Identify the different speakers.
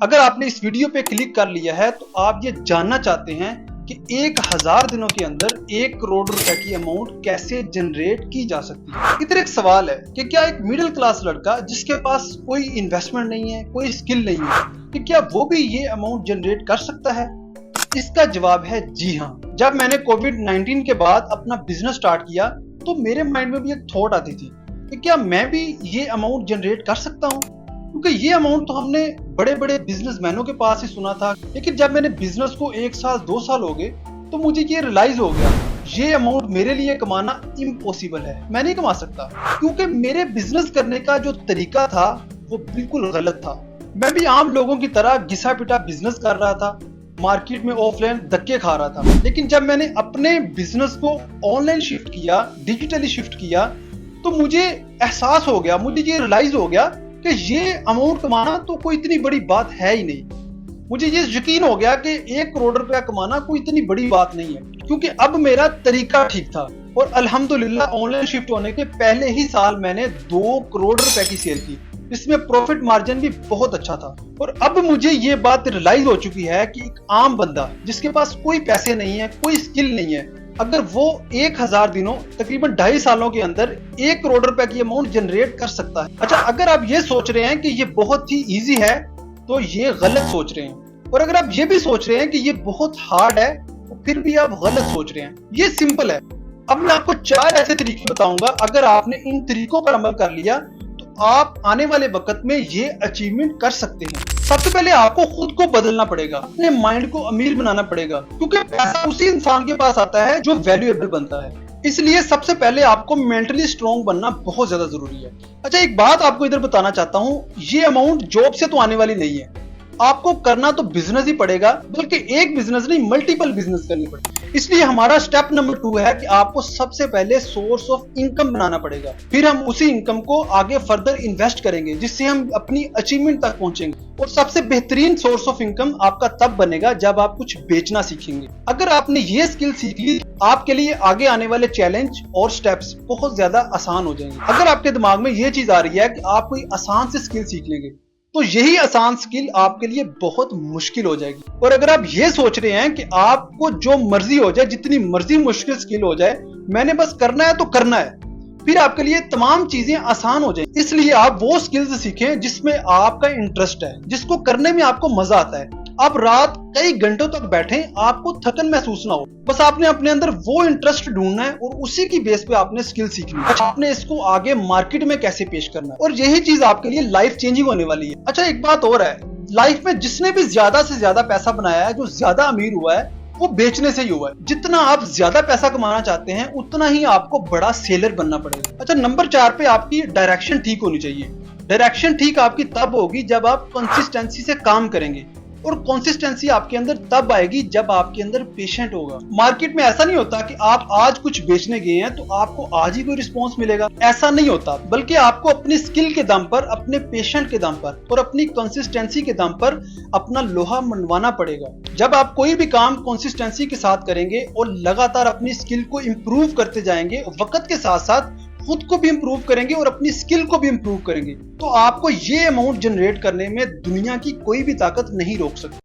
Speaker 1: अगर आपने इस वीडियो पे क्लिक कर लिया है तो आप ये जानना चाहते हैं कि 1000 दिनों के अंदर 1 करोड़ रुपए की अमाउंट कैसे जनरेट की जा सकती है। इधर एक सवाल है कि क्या एक मिडिल क्लास लड़का जिसके पास कोई इन्वेस्टमेंट नहीं है, कोई स्किल नहीं है, कि क्या वो भी ये अमाउंट जनरेट कर सकता है? इसका जवाब है जी हाँ। जब मैंने कोविड-19 के बाद अपना बिजनेस स्टार्ट किया तो मेरे माइंड में भी एक थॉट आती थी कि क्या मैं भी ये अमाउंट जनरेट कर सकता हूँ, क्योंकि ये अमाउंट तो हमने बड़े बड़े बिजनेसमैनों के पास ही सुना था। लेकिन जब मैंने बिजनेस को 1 साल 2 साल हो गए तो मुझे ये रियलाइज हो गया ये अमाउंट मेरे लिए कमाना इम्पॉसिबल है, मैं नहीं कमा सकता, क्योंकि मेरे बिजनेस करने का जो तरीका था वो बिल्कुल गलत था। मैं भी आम लोगों की तरह घिसा पिटा बिजनेस कर रहा था, मार्केट में ऑफलाइन धक्के खा रहा था। लेकिन जब मैंने अपने बिजनेस को ऑनलाइन शिफ्ट किया, डिजिटली शिफ्ट किया, तो मुझे एहसास हो गया, मुझे ये रियलाइज हो गया कि ये अमाउंट कमाना तो कोई इतनी बड़ी बात है ही नहीं। मुझे ये यकीन हो गया कि 1 करोड़ रुपया कमाना कोई इतनी बड़ी बात नहीं है, क्योंकि अब मेरा तरीका ठीक था। और अल्हम्दुलिल्लाह ऑनलाइन शिफ्ट होने के पहले ही साल मैंने 2 करोड़ रुपए की सेल की, इसमें प्रॉफिट मार्जिन भी बहुत अच्छा था। और अब मुझे ये बात रियलाइज हो चुकी है कि एक आम बंदा जिसके पास कोई पैसे नहीं है, कोई स्किल नहीं है, अगर वो 1000 दिनों तकरीबन 2.5 सालों के अंदर 1 करोड़ रुपए की अमाउंट जनरेट कर सकता है। अच्छा, अगर आप ये सोच रहे हैं कि ये बहुत ही इजी है तो ये गलत सोच रहे हैं। और अगर आप ये भी सोच रहे हैं कि ये बहुत हार्ड है तो फिर भी आप गलत सोच रहे हैं। ये सिंपल है। अब मैं आपको 4 ऐसे तरीके बताऊंगा, अगर आपने इन तरीकों पर अमल कर लिया तो आप आने वाले वक्त में ये अचीवमेंट कर सकते हैं। सबसे पहले आपको खुद को बदलना पड़ेगा, अपने माइंड को अमीर बनाना पड़ेगा, क्योंकि पैसा उसी इंसान के पास आता है जो वैल्यूएबल बनता है। इसलिए सबसे पहले आपको मेंटली स्ट्रॉन्ग बनना बहुत ज्यादा जरूरी है। अच्छा, एक बात आपको इधर बताना चाहता हूँ, ये अमाउंट जॉब से तो आने वाली नहीं है। आपको करना तो बिजनेस ही पड़ेगा, बल्कि एक बिजनेस नहीं मल्टीपल बिजनेस करनी पड़ेगी। इसलिए हमारा स्टेप नंबर 2 है कि आपको सबसे पहले सोर्स ऑफ इनकम बनाना पड़ेगा। फिर हम उसी इनकम को आगे फर्दर इन्वेस्ट करेंगे, जिससे हम अपनी अचीवमेंट तक पहुंचेंगे। और सबसे बेहतरीन सोर्स ऑफ इनकम आपका तब बनेगा जब आप कुछ बेचना सीखेंगे। अगर आपने ये स्किल सीख ली, आपके लिए आगे आने वाले चैलेंज और स्टेप्स बहुत ज्यादा आसान हो जाएंगे। अगर आपके दिमाग में ये चीज आ रही है कि आप कोई आसान से स्किल सीख लेंगे, तो यही आसान स्किल आपके लिए बहुत मुश्किल हो जाएगी। और अगर आप ये सोच रहे हैं कि आपको जो मर्जी हो जाए, जितनी मर्जी मुश्किल स्किल हो जाए, मैंने बस करना है तो करना है, फिर आपके लिए तमाम चीजें आसान हो जाएंगी। इसलिए आप वो स्किल्स सीखें जिसमें आपका इंटरेस्ट है, जिसको करने में आपको मजा आता है। आप रात कई घंटों तक बैठे, आपको थकन महसूस ना हो, बस आपने अपने अंदर वो इंटरेस्ट ढूंढना है और उसी की बेस पे आपने स्किल सीखनी है। अच्छा, आपने इसको आगे मार्केट में कैसे पेश करना है, और यही चीज आपके लिए लाइफ चेंजिंग होने वाली है। अच्छा, एक बात और है, लाइफ में जिसने भी ज्यादा से ज्यादा पैसा बनाया है, जो ज्यादा अमीर हुआ है, वो बेचने से ही हुआ है। जितना आप ज्यादा पैसा कमाना चाहते हैं उतना ही आपको बड़ा सेलर बनना पड़ेगा। अच्छा, नंबर 4 पे आपकी डायरेक्शन ठीक होनी चाहिए। डायरेक्शन ठीक आपकी तब होगी जब आप कंसिस्टेंसी से काम करेंगे, और कंसिस्टेंसी आपके अंदर तब आएगी जब आपके अंदर पेशेंट होगा। मार्केट में ऐसा नहीं होता कि आप आज कुछ बेचने गए हैं तो आपको आज ही कोई रिस्पॉन्स मिलेगा, ऐसा नहीं होता। बल्कि आपको अपनी स्किल के दम पर, अपने पेशेंट के दम पर और अपनी कंसिस्टेंसी के दम पर अपना लोहा मनवाना पड़ेगा। जब आप कोई भी काम कंसिस्टेंसी के साथ करेंगे और लगातार अपनी स्किल को इम्प्रूव करते जाएंगे, वक्त के साथ साथ खुद को भी इंप्रूव करेंगे और अपनी स्किल को भी इंप्रूव करेंगे, तो आपको ये अमाउंट जनरेट करने में दुनिया की कोई भी ताकत नहीं रोक सकती।